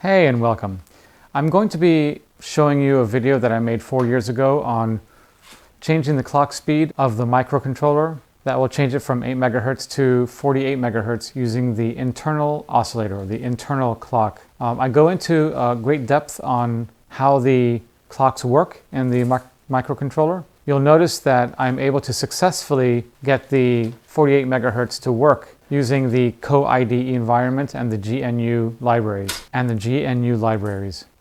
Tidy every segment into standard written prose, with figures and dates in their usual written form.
Hey and welcome. I'm going to be showing you a video that I made 4 years ago on changing the clock speed of the microcontroller. That will change it from 8 megahertz to 48 megahertz using the internal oscillator, or the internal clock. I go into great depth on how the clocks work in the microcontroller. You'll notice that I'm able to successfully get the 48 megahertz to work using the co-IDE environment and the GNU libraries.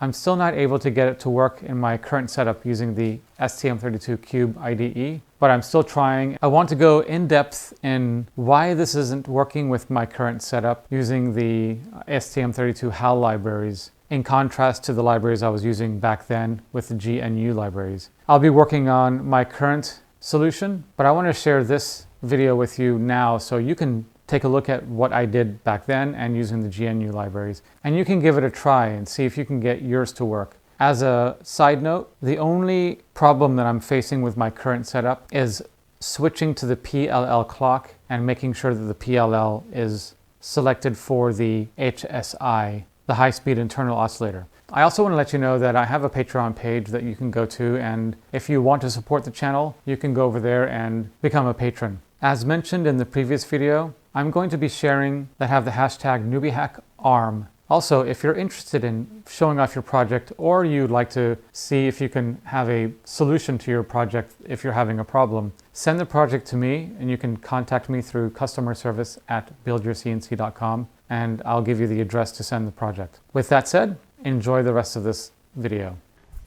I'm still not able to get it to work in my current setup using the STM32Cube IDE, but I'm still trying. I want to go in depth in why this isn't working with my current setup using the STM32 HAL libraries, in contrast to the libraries I was using back then with the GNU libraries. I'll be working on my current solution, but I want to share this video with you now so you can take a look at what I did back then and using the GNU libraries. And you can give it a try and see if you can get yours to work. As a side note, the only problem that I'm facing with my current setup is switching to the PLL clock and making sure that the PLL is selected for the HSI, the high-speed internal oscillator. I also want to let you know that I have a Patreon page that you can go to, and if you want to support the channel, you can go over there and become a patron. As mentioned in the previous video, I'm going to be sharing that have the hashtag NewbieHackARM. Also, if you're interested in showing off your project, or you'd like to see if you can have a solution to your project if you're having a problem, send the project to me and you can contact me through customer service at buildyourcnc.com and I'll give you the address to send the project. With that said, enjoy the rest of this video.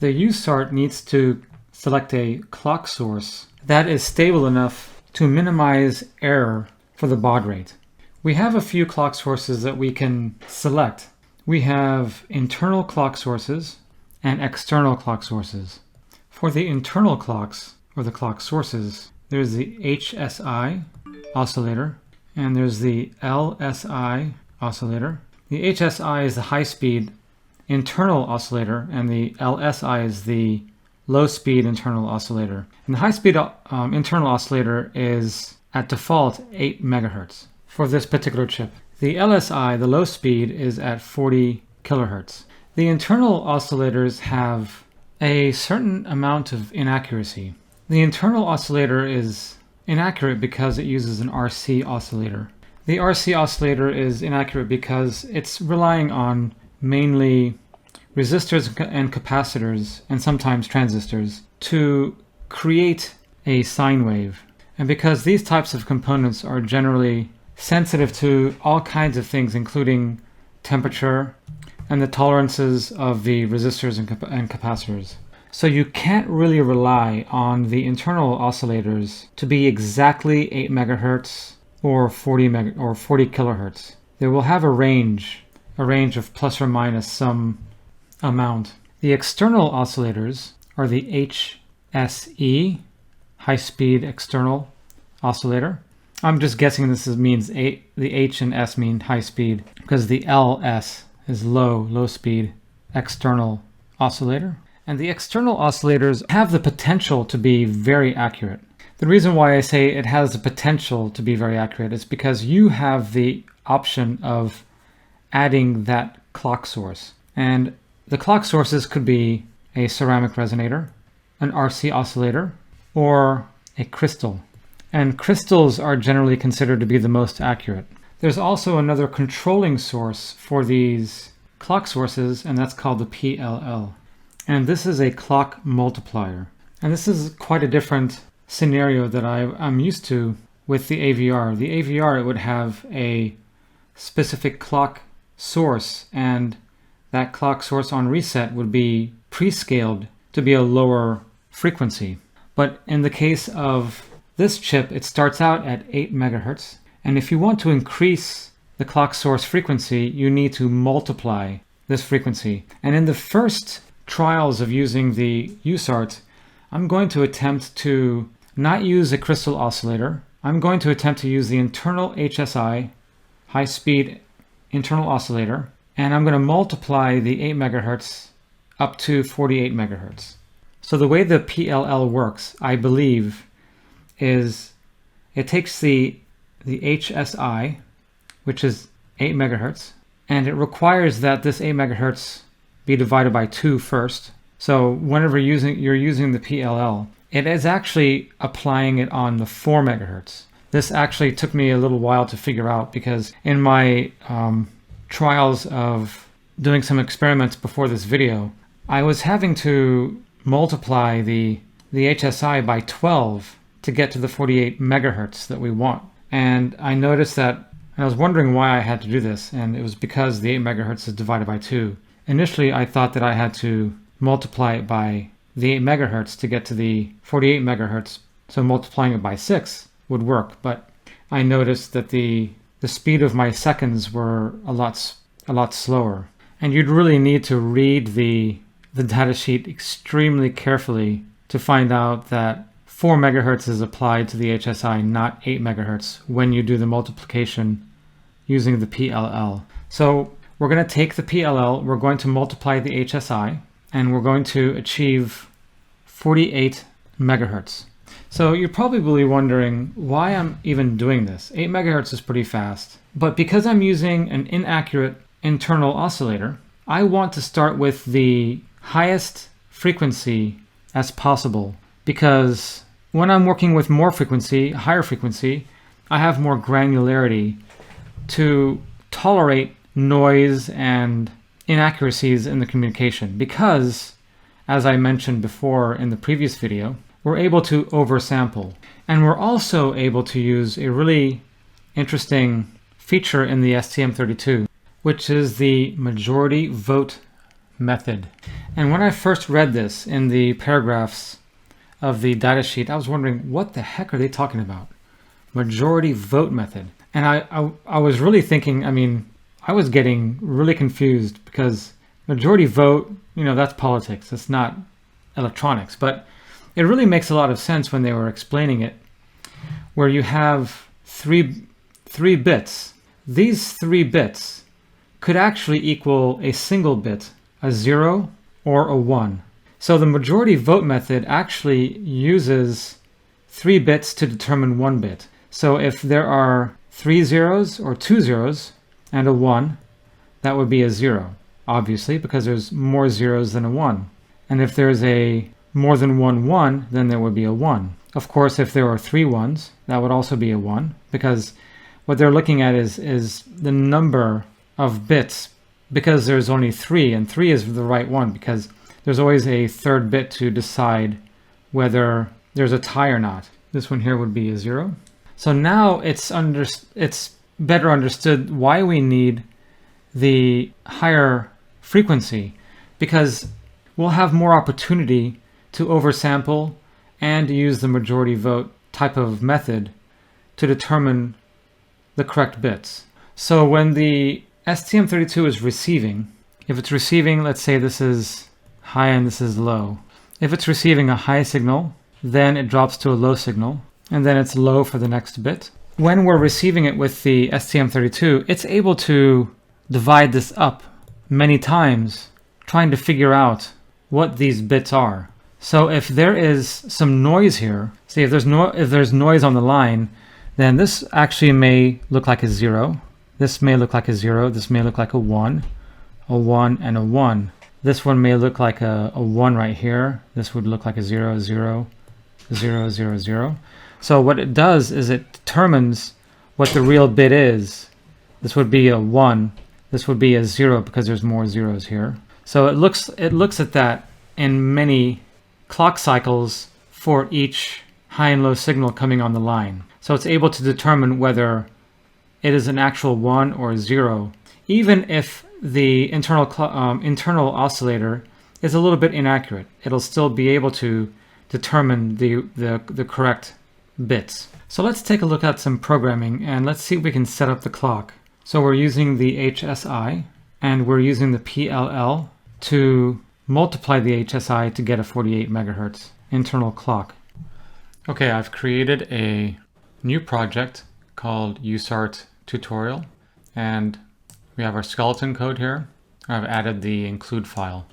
The USART needs to select a clock source that is stable enough to minimize error for the baud rate. We have a few clock sources that we can select. We have internal clock sources and external clock sources. For the internal clocks, or the clock sources, there's the HSI oscillator and there's the LSI oscillator. The HSI is the high-speed internal oscillator and the LSI is the low-speed internal oscillator. And the high-speed internal oscillator is at default 8 megahertz for this particular chip. The LSI, the low speed, is at 40 kilohertz. The internal oscillators have a certain amount of inaccuracy. The internal oscillator is inaccurate because it uses an RC oscillator. The RC oscillator is inaccurate because it's relying on mainly resistors and capacitors, and sometimes transistors, to create a sine wave. And because these types of components are generally sensitive to all kinds of things, including temperature and the tolerances of the resistors and capacitors. So you can't really rely on the internal oscillators to be exactly 8 megahertz or 40 kilohertz. They will have a range of plus or minus some amount. The external oscillators are the HSE, high-speed external oscillator. I'm just guessing this means the H and S mean high speed because the LS is low speed external oscillator. And the external oscillators have the potential to be very accurate. The reason why I say it has the potential to be very accurate is because you have the option of adding that clock source. And the clock sources could be a ceramic resonator, an RC oscillator, or a crystal. And crystals are generally considered to be the most accurate. There's also another controlling source for these clock sources, and that's called the PLL. And this is a clock multiplier. And this is quite a different scenario that I'm used to with the AVR. The AVR, it would have a specific clock source, and that clock source on reset would be pre-scaled to be a lower frequency. But in the case of this chip, it starts out at 8 megahertz. And if you want to increase the clock source frequency, you need to multiply this frequency. And in the first trials of using the USART, I'm going to attempt to not use a crystal oscillator. I'm going to attempt to use the internal HSI, high-speed internal oscillator, and I'm going to multiply the 8 megahertz up to 48 megahertz. So the way the PLL works, I believe, is it takes the HSI, which is 8 megahertz, and it requires that this 8 megahertz be divided by 2 first. So whenever you're using the PLL, it is actually applying it on the 4 megahertz. This actually took me a little while to figure out, because in my trials of doing some experiments before this video, I was having to multiply the HSI by 12 to get to the 48 megahertz that we want. And I noticed that, I was wondering why I had to do this, and it was because the 8 megahertz is divided by 2. Initially, I thought that I had to multiply it by the 8 megahertz to get to the 48 megahertz, so multiplying it by 6 would work, but I noticed that the speed of my seconds were a lot slower. And you'd really need to read the datasheet extremely carefully to find out that 4 megahertz is applied to the HSI, not 8 megahertz, when you do the multiplication using the PLL. So we're going to take the PLL, we're going to multiply the HSI, and we're going to achieve 48 megahertz. So you're probably wondering why I'm even doing this. 8 megahertz is pretty fast, but because I'm using an inaccurate internal oscillator, I want to start with the highest frequency as possible, because when I'm working with more frequency, higher frequency, I have more granularity to tolerate noise and inaccuracies in the communication, because, as I mentioned before in the previous video, we're able to oversample. And we're also able to use a really interesting feature in the STM32, which is the majority vote method. And when I first read this in the paragraphs of the datasheet, I was wondering, what the heck are they talking about? Majority vote method. And I was really thinking, I was getting really confused, because majority vote, that's politics. It's not electronics. But it really makes a lot of sense when they were explaining it, where you have three bits. These 3 bits could actually equal a single bit, a 0 or a 1. So the majority vote method actually uses 3 bits to determine 1 bit. So if there are 3 zeros or 2 zeros and a 1, that would be a 0, obviously, because there's more zeros than a 1. And if there's a more than 1, then there would be a 1. Of course, if there are 3 ones, that would also be a 1, because what they're looking at is the number of bits, because there's only 3, and 3 is the right one, because there's always a third bit to decide whether there's a tie or not. This one here would be a 0. So now it's better understood why we need the higher frequency, because we'll have more opportunity to oversample and use the majority vote type of method to determine the correct bits. So when the STM32 is receiving, if it's receiving, let's say this is high and this is low. If it's receiving a high signal, then it drops to a low signal, and then it's low for the next bit. When we're receiving it with the STM32, it's able to divide this up many times, trying to figure out what these bits are. So if there is some noise here, see if there's noise on the line, then this actually may look like a 0. This may look like a 0. This may look like a 1, and a 1. This one may look like a 1 right here. This would look like a 0, 0, 0, 0, 0. So what it does is it determines what the real bit is. This would be a 1. This would be a 0 because there's more zeros here. So it looks at that in many clock cycles for each high and low signal coming on the line. So it's able to determine whether it is an actual 1 or 0, even if the internal oscillator is a little bit inaccurate. It'll still be able to determine the correct bits. So let's take a look at some programming, and let's see if we can set up the clock. So we're using the HSI, and we're using the PLL to multiply the HSI to get a 48 megahertz internal clock. Okay, I've created a new project called USART tutorial, and we have our skeleton code here. I've added the include file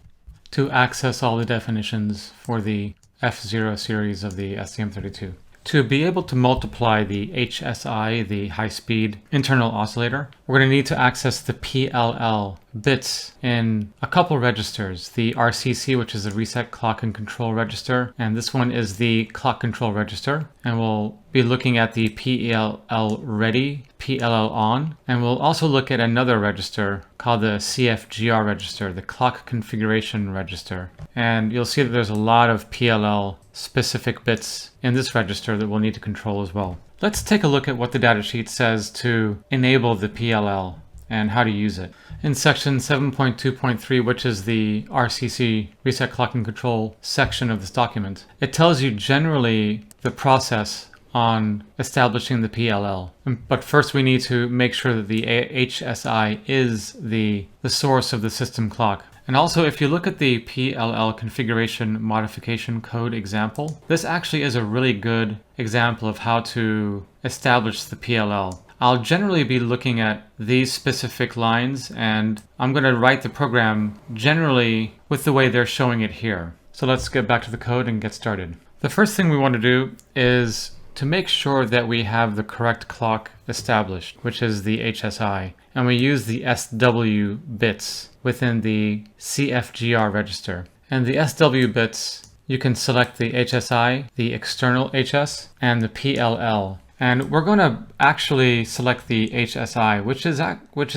to access all the definitions for the F0 series of the STM32. To be able to multiply the HSI, the high-speed internal oscillator, we're going to need to access the PLL bits in a couple registers. The RCC, which is the reset clock and control register, and this one is the clock control register. And we'll be looking at the PLL ready, PLL on, and we'll also look at another register called the CFGR register, the clock configuration register. And you'll see that there's a lot of PLL specific bits in this register that we'll need to control as well. Let's take a look at what the datasheet says to enable the PLL and how to use it. In section 7.2.3, which is the RCC Reset Clock and Control section of this document, it tells you generally the process on establishing the PLL. But first we need to make sure that the HSI is the source of the system clock. And also, if you look at the PLL configuration modification code example, this actually is a really good example of how to establish the PLL. I'll generally be looking at these specific lines, and I'm going to write the program generally with the way they're showing it here. So let's get back to the code and get started. The first thing we want to do is to make sure that we have the correct clock established, which is the HSI, and we use the SW bits within the CFGR register. And the SW bits, you can select the HSI, the external HS, and the PLL. And we're going to actually select the HSI, which is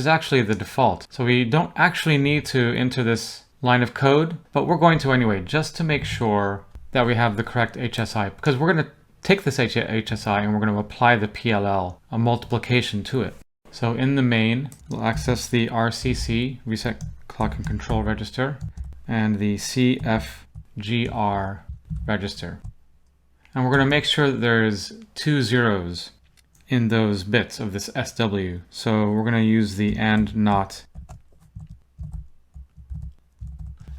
actually the default. So we don't actually need to enter this line of code, but we're going to anyway, just to make sure that we have the correct HSI, because we're going to take this HSI and we're going to apply the PLL, a multiplication to it. So in the main, we'll access the RCC, Reset Clock and Control Register, and the CFGR register. And we're going to make sure that there's 2 zeros in those bits of this SW. So we're going to use the AND NOT.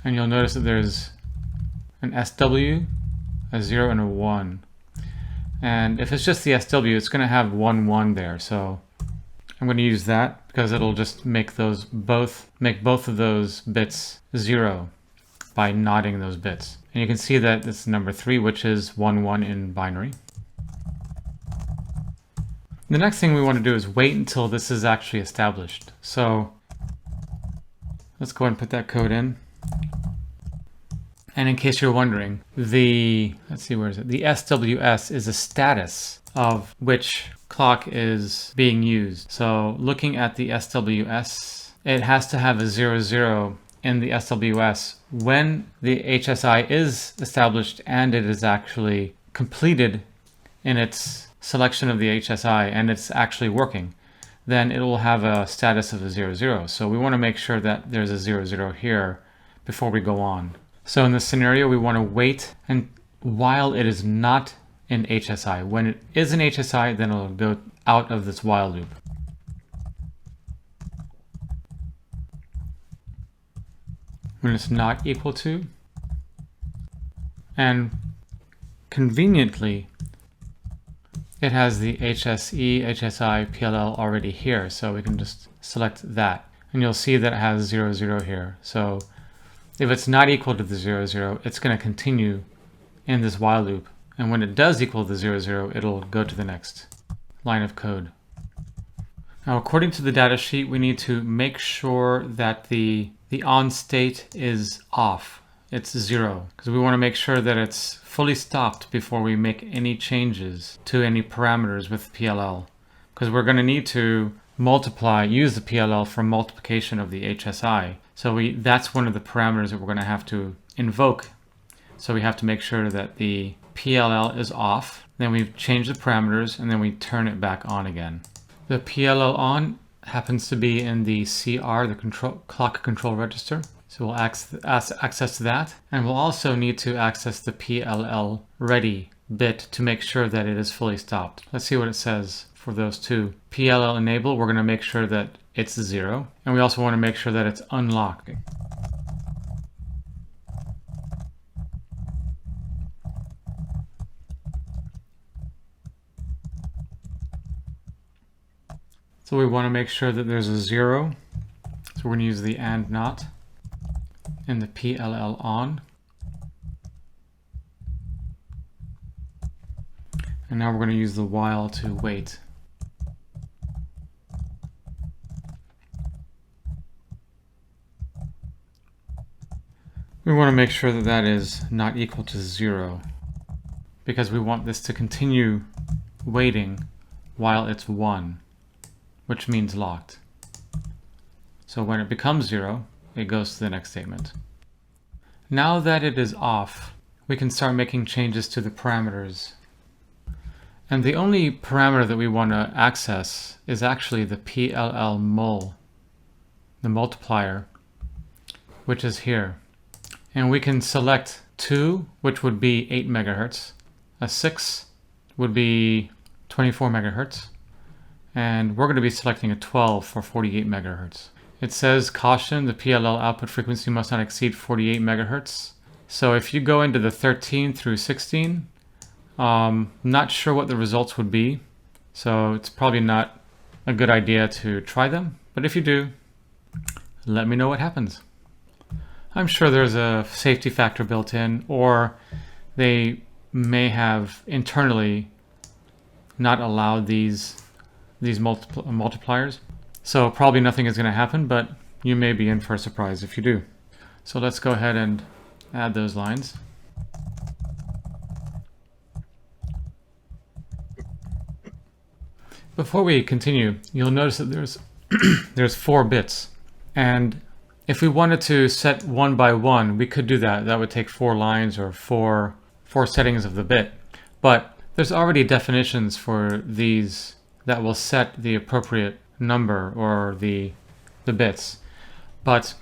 And you'll notice that there's an SW, a 0, and a 1. And if it's just the SW, it's going to have 1, 1 there. So I'm going to use that because it'll just make both of those bits 0 by knotting those bits. And you can see that it's number 3, which is 1, 1 in binary. The next thing we want to do is wait until this is actually established. So let's go ahead and put that code in. And in case you're wondering, let's see, where is it? The SWS is a status of which clock is being used. So looking at the SWS, it has to have a 0, 0 in the SWS when the HSI is established and it is actually completed in its selection of the HSI and it's actually working. Then it will have a status of a 0, 0. So we want to make sure that there's a 0, 0 here before we go on. So in this scenario, we want to wait and while it is not in HSI. When it is in HSI, then it'll go out of this while loop. When it's not equal to, and conveniently, it has the HSE, HSI, PLL already here, so we can just select that. And you'll see that it has 0, 0 here. So if it's not equal to the 0, 0, it's going to continue in this while loop. And when it does equal the 0, 0, it'll go to the next line of code. Now, according to the data sheet, we need to make sure that the on state is off. It's 0, because we want to make sure that it's fully stopped before we make any changes to any parameters with PLL. Because we're going to need to use the PLL for multiplication of the HSI. So that's one of the parameters that we're going to have to invoke. So we have to make sure that the PLL is off. Then we change the parameters and then we turn it back on again. The PLL on happens to be in the CR, the clock control register. So we'll access that. And we'll also need to access the PLL ready bit to make sure that it is fully stopped. Let's see what it says for those two. PLL enable, we're going to make sure that it's 0. And we also want to make sure that it's unlocked. So we want to make sure that there's a 0. So we're going to use the AND NOT and the PLL on. And now we're going to use the while to wait. We want to make sure that that is not equal to 0, because we want this to continue waiting while it's 1, which means locked. So when it becomes 0, it goes to the next statement. Now that it is off, we can start making changes to the parameters. And the only parameter that we want to access is actually the PLL mul, the multiplier, which is here. And we can select 2, which would be 8 megahertz. A 6 would be 24 megahertz. And we're going to be selecting a 12 for 48 megahertz. It says, caution, the PLL output frequency must not exceed 48 megahertz. So if you go into the 13 through 16, not sure what the results would be. So it's probably not a good idea to try them. But if you do, let me know what happens. I'm sure there's a safety factor built in, or they may have internally not allowed these multipliers. So probably nothing is going to happen, but you may be in for a surprise if you do. So let's go ahead and add those lines. Before we continue, you'll notice that there's 4 bits, and if we wanted to set 1 by 1, we could do that. That would take 4 lines or four settings of the bit. But there's already definitions for these that will set the appropriate number or the bits. And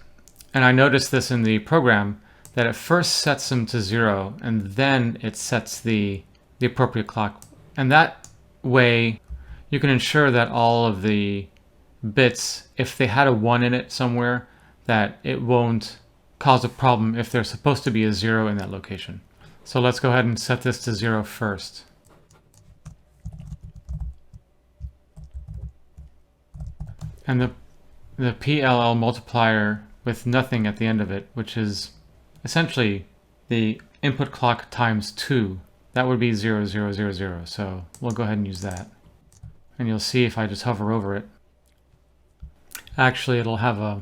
I noticed this in the program, that it first sets them to 0 and then it sets the appropriate clock. And that way you can ensure that all of the bits, if they had a 1 in it somewhere, that it won't cause a problem if there's supposed to be a 0 in that location. So let's go ahead and set this to 0 first. And the PLL multiplier with nothing at the end of it, which is essentially the input clock times 2, that would be 0, 0, 0, 0. So we'll go ahead and use that. And you'll see if I just hover over it, actually it'll have a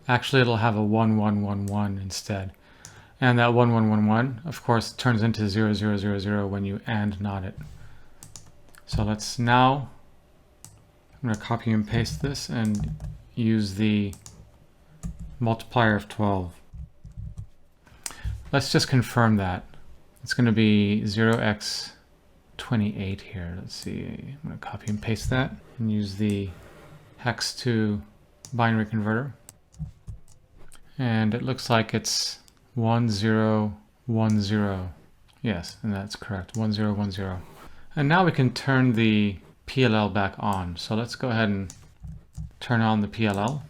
1, 1, 1, 1 instead. And that 1, 1, 1, 1, of course, turns into 0, 0, 0, 0 when you AND not it. So let's now, I'm going to copy and paste this and use the multiplier of 12. Let's just confirm that. It's going to be 0x28 here. Let's see, I'm going to copy and paste that and use the hex to binary converter. And it looks like it's 1010. Yes, and that's correct, 1010. And now we can turn the PLL back on. So let's go ahead and turn on the PLL.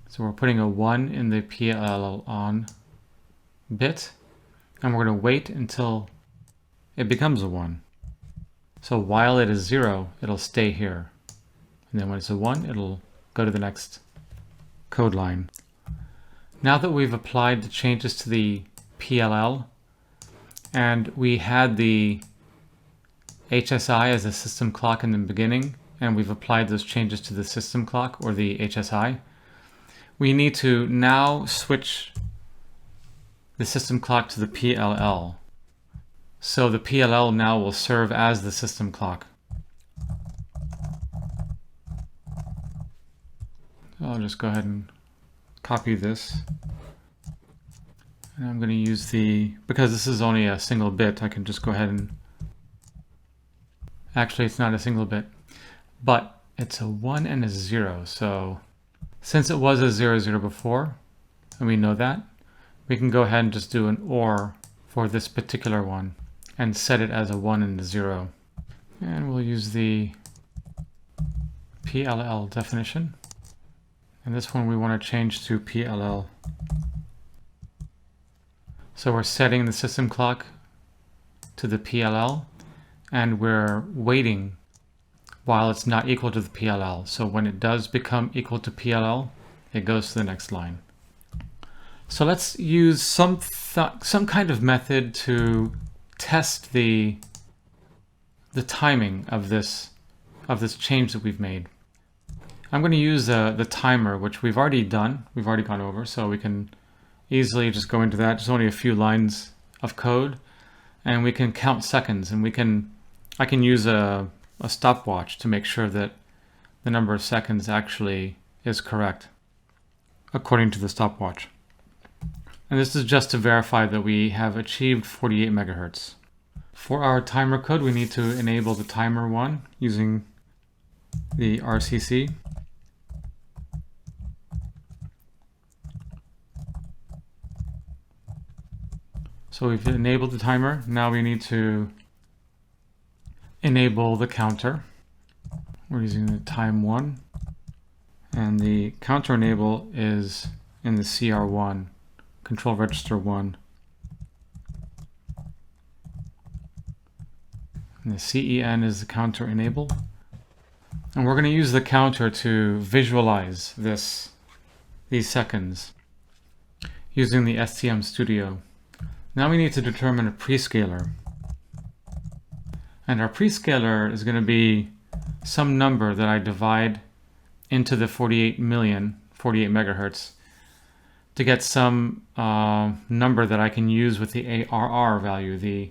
So we're putting a 1 in the PLL on bit, and we're going to wait until it becomes a 1. So while it is 0, it'll stay here. And then when it's a 1, it'll go to the next code line. Now that we've applied the changes to the PLL, and we had the HSI as a system clock in the beginning, and we've applied those changes to the system clock or the HSI, we need to now switch the system clock to the PLL. So the PLL now will serve as the system clock. I'll just go ahead and copy this. And I'm going to use because this is only a single bit, I can just go ahead and, actually it's not a single bit, but it's a 1 and a 0. So since it was a 0, 0 before, and we know that, we can go ahead and just do an OR for this particular one and set it as a 1 and a 0. And we'll use the PLL definition. And this one we want to change to PLL. So we're setting the system clock to the PLL, and we're waiting while it's not equal to the PLL. So when it does become equal to PLL, it goes to the next line. So let's use some kind of method to test the timing of this change that we've made. I'm going to use the timer, which we've already done. We've already gone over, so we can easily just go into that. Just only a few lines of code, and we can count seconds, and I can use a stopwatch to make sure that the number of seconds actually is correct according to the stopwatch. And this is just to verify that we have achieved 48 megahertz. For our timer code, we need to enable the timer one using the RCC. So we've enabled the timer. Now we need to enable the counter. We're using the time 1. And the counter enable is in the CR1, control register 1. And the CEN is the counter enable. And we're going to use the counter to visualize these seconds using the STM Studio. Now we need to determine a prescaler. And our prescaler is going to be some number that I divide into the 48 megahertz to get some number that I can use with the ARR value, the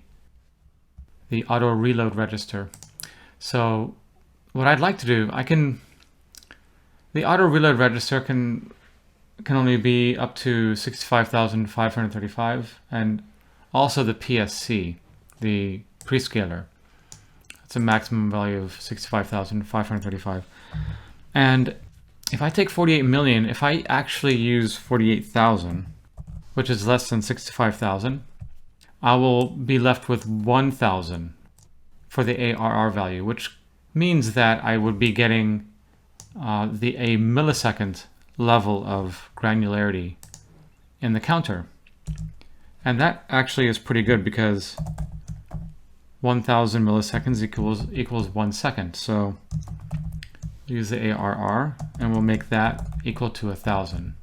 auto reload register. So what I'd like to do, the auto reload register can only be up to 65,535, and also the PSC, the prescaler. It's a maximum value of 65,535. And if I take 48 million, if I actually use 48,000, which is less than 65,000, I will be left with 1,000 for the ARR value, which means that I would be getting a millisecond level of granularity in the counter. And that actually is pretty good because 1,000 milliseconds equals 1 second. So use the ARR and we'll make that equal to 1,000.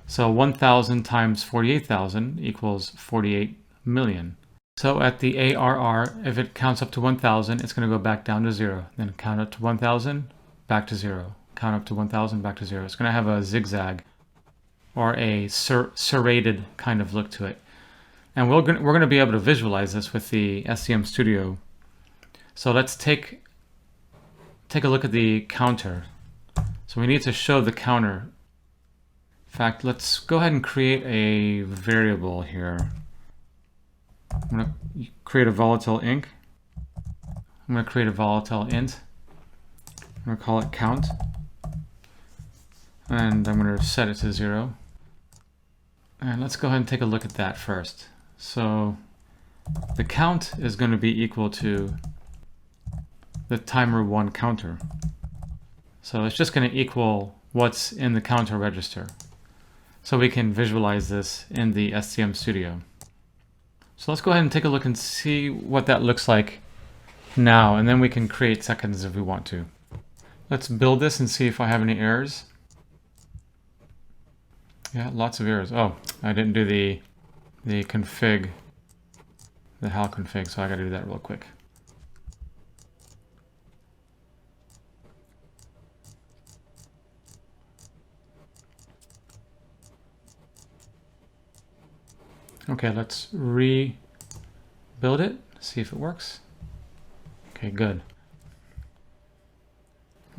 So 1,000 times 48,000 equals 48 million. So at the ARR, if it counts up to 1,000, it's going to go back down to 0. Then count up to 1,000, back to 0. Count up to 1,000, back to 0. It's going to have a zigzag or a serrated kind of look to it. And we're going to be able to visualize this with the STM Studio. So let's take a look at the counter. So we need to show the counter. In fact, let's go ahead and create a variable here. I'm going to create a volatile inc. I'm going to create a volatile int. I'm going to call it count. And I'm going to set it to 0. And let's go ahead and take a look at that first. So the count is going to be equal to the timer 1 counter. So it's just going to equal what's in the counter register. So we can visualize this in the STM Studio. So let's go ahead and take a look and see what that looks like now, and then we can create seconds if we want to. Let's build this and see if I have any errors. Yeah, lots of errors. Oh, I didn't do the config, the HAL config, so I got to do that real quick. Okay, let's rebuild it, see if it works. Okay, good.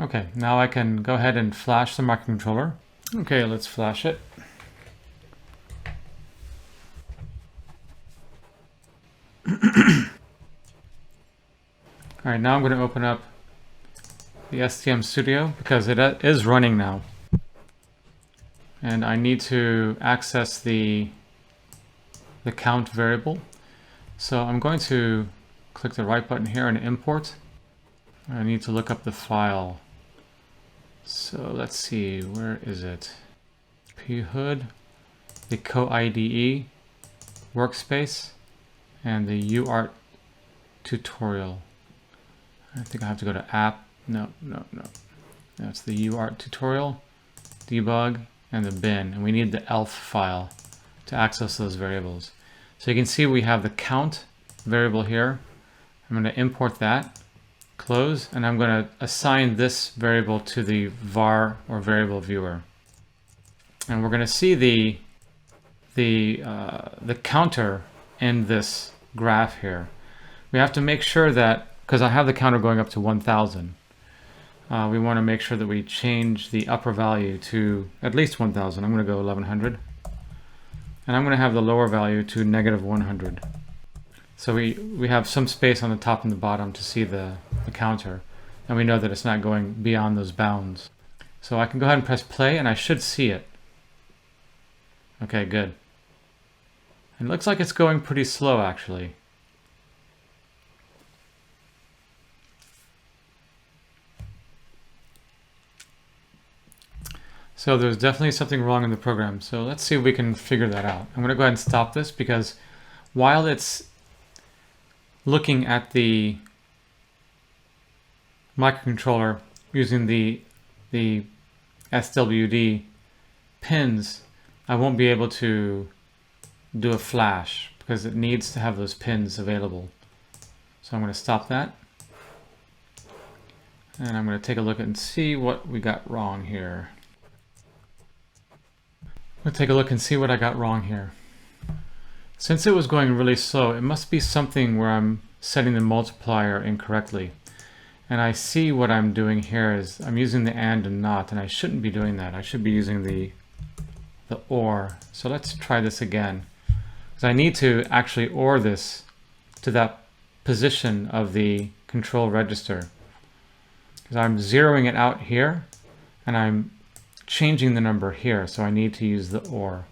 Okay, now I can go ahead and flash the microcontroller. Okay, let's flash it. All right, now I'm going to open up the STM Studio because it is running now. And I need to access the count variable. So I'm going to click the right button here and import. I need to look up the file. So let's see, where is it? phood, the co-IDE workspace, and the UART tutorial. I think I have to go to app. No. That's the UART tutorial, debug, and the bin, and we need the elf file to access those variables. So you can see we have the count variable here. I'm going to import that, close, and I'm going to assign this variable to the var or variable viewer. And we're going to see the counter in this graph here. We have to make sure that, because I have the counter going up to 1000, we want to make sure that we change the upper value to at least 1000. I'm going to go 1100. And I'm going to have the lower value to -100. So we have some space on the top and the bottom to see the counter. And we know that it's not going beyond those bounds. So I can go ahead and press play and I should see it. Okay, good. And it looks like it's going pretty slow actually. So there's definitely something wrong in the program. So let's see if we can figure that out. I'm going to go ahead and stop this because while it's looking at the microcontroller using the SWD pins, I won't be able to do a flash because it needs to have those pins available. So I'm going to stop that. And I'm going to take a look and see what we got wrong here. I'm going to take a look and see what I got wrong here. Since it was going really slow, it must be something where I'm setting the multiplier incorrectly. And I see what I'm doing here is I'm using the and not, and I shouldn't be doing that. I should be using the or. So let's try this again. Because I need to actually or this to that position of the control register. Because I'm zeroing it out here, and I'm changing the number here, so I need to use the or.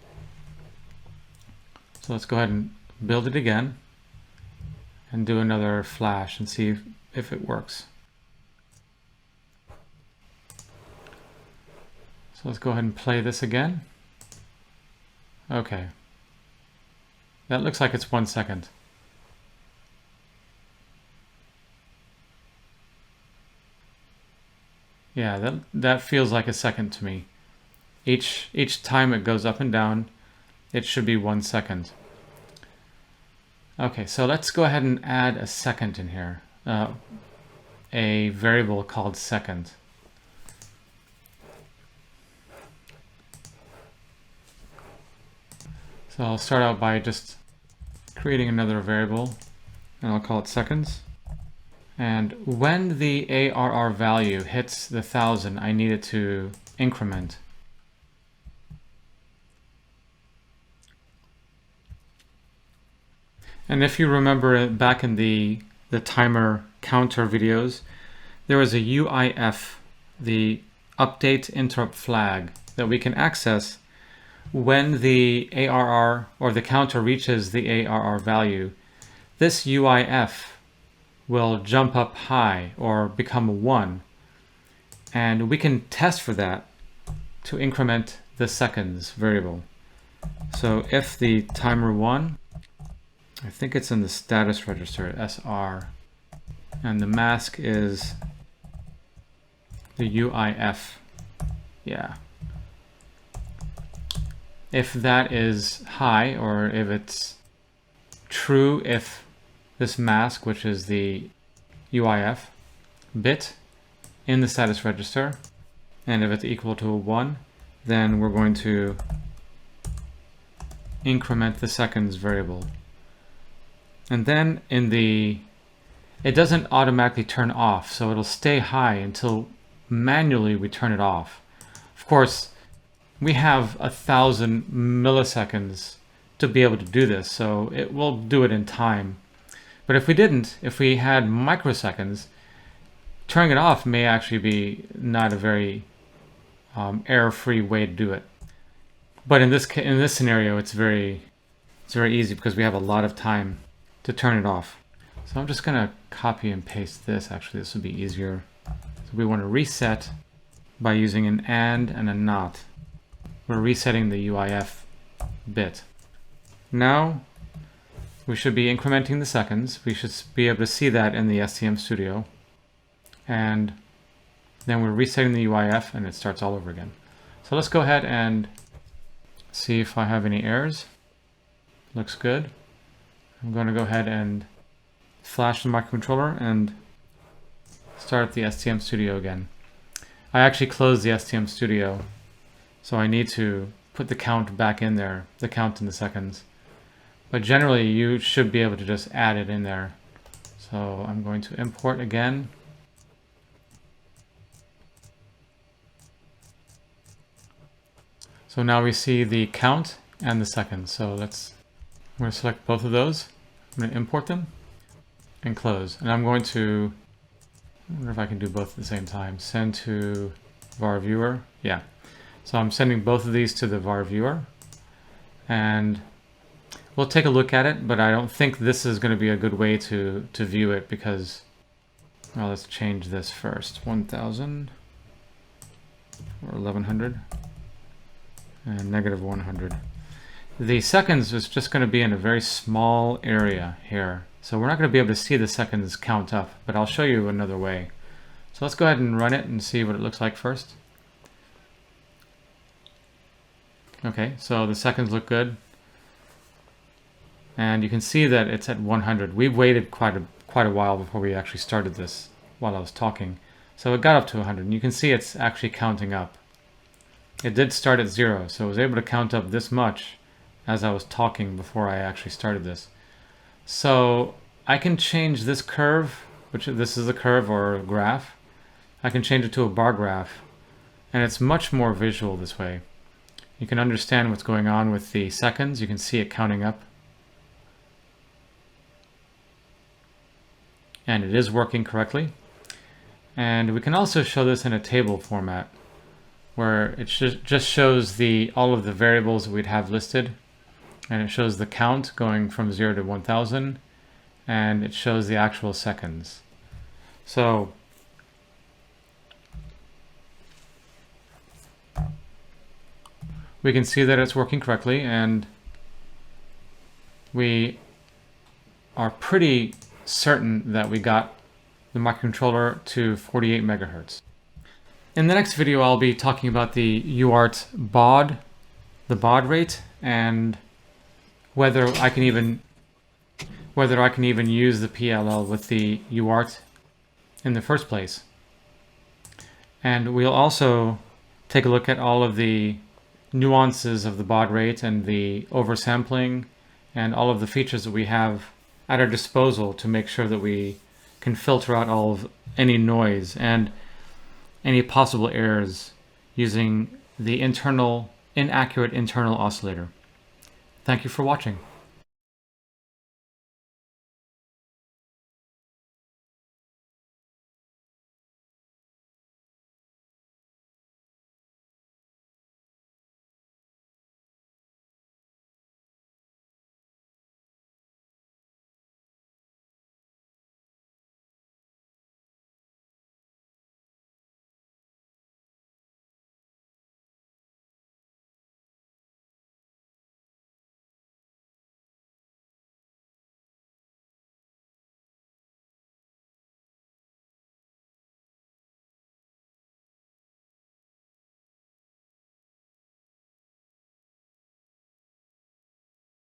So let's go ahead and build it again and do another flash and see if it works. So let's go ahead and play this again. Okay. That looks like it's 1 second. Yeah, that feels like a second to me. Each time it goes up and down, it should be 1 second. Okay, so let's go ahead and add a second in here. A variable called second. So I'll start out by just creating another variable, and I'll call it seconds. And when the ARR value hits the 1000, I need it to increment. And if you remember back in the timer counter videos, there was a UIF, the update interrupt flag, that we can access when the ARR or the counter reaches the ARR value. This UIF will jump up high or become a 1. And we can test for that to increment the seconds variable. So if the timer 1, I think it's in the status register, SR, and the mask is the UIF. Yeah. If that is high, or if it's true, if this mask, which is the UIF bit in the status register, and if it's equal to a 1, then we're going to increment the seconds variable. And then it doesn't automatically turn off, so it'll stay high until manually we turn it off. Of course, we have 1000 milliseconds to be able to do this, so it will do it in time. But if we didn't, if we had microseconds, turning it off may actually be not a very error-free way to do it. But in this scenario, it's very easy because we have a lot of time to turn it off. So I'm just going to copy and paste this. Actually, this would be easier. So we want to reset by using an and a not. We're resetting the UIF bit. Now we should be incrementing the seconds. We should be able to see that in the STM Studio. And then we're resetting the UIF and it starts all over again. So let's go ahead and see if I have any errors. Looks good. I'm going to go ahead and flash the microcontroller and start the STM Studio again. I actually closed the STM Studio, so I need to put the count back in there, the count in the seconds. But generally you should be able to just add it in there. So I'm going to import again. So now we see the count and the seconds. So I'm going to select both of those. I'm going to import them and close. And I'm going to, I wonder if I can do both at the same time. Send to var viewer. Yeah. So I'm sending both of these to the var viewer. And we'll take a look at it, but I don't think this is going to be a good way to view it because, well, let's change this first. 1000 or 1100 and negative 100. The seconds is just going to be in a very small area here. So we're not going to be able to see the seconds count up, but I'll show you another way. So let's go ahead and run it and see what it looks like first. Okay, so the seconds look good. And you can see that it's at 100. We waited quite a while before we actually started this while I was talking. So it got up to 100, and you can see it's actually counting up. It did start at 0, so it was able to count up this much as I was talking before I actually started this. So I can change this curve, which this is a curve or a graph. I can change it to a bar graph, and it's much more visual this way. You can understand what's going on with the seconds. You can see it counting up. And it is working correctly. And we can also show this in a table format where it just shows all of the variables that we'd have listed, and it shows the count going from 0 to 1000, and it shows the actual seconds. So we can see that it's working correctly, and we are pretty certain that we got the microcontroller to 48 megahertz. In the next video, I'll be talking about the UART baud, the baud rate, and whether I can even use the PLL with the UART in the first place. And we'll also take a look at all of the nuances of the baud rate and the oversampling and all of the features that we have at our disposal to make sure that we can filter out all of any noise and any possible errors using the inaccurate internal oscillator. Thank you for watching.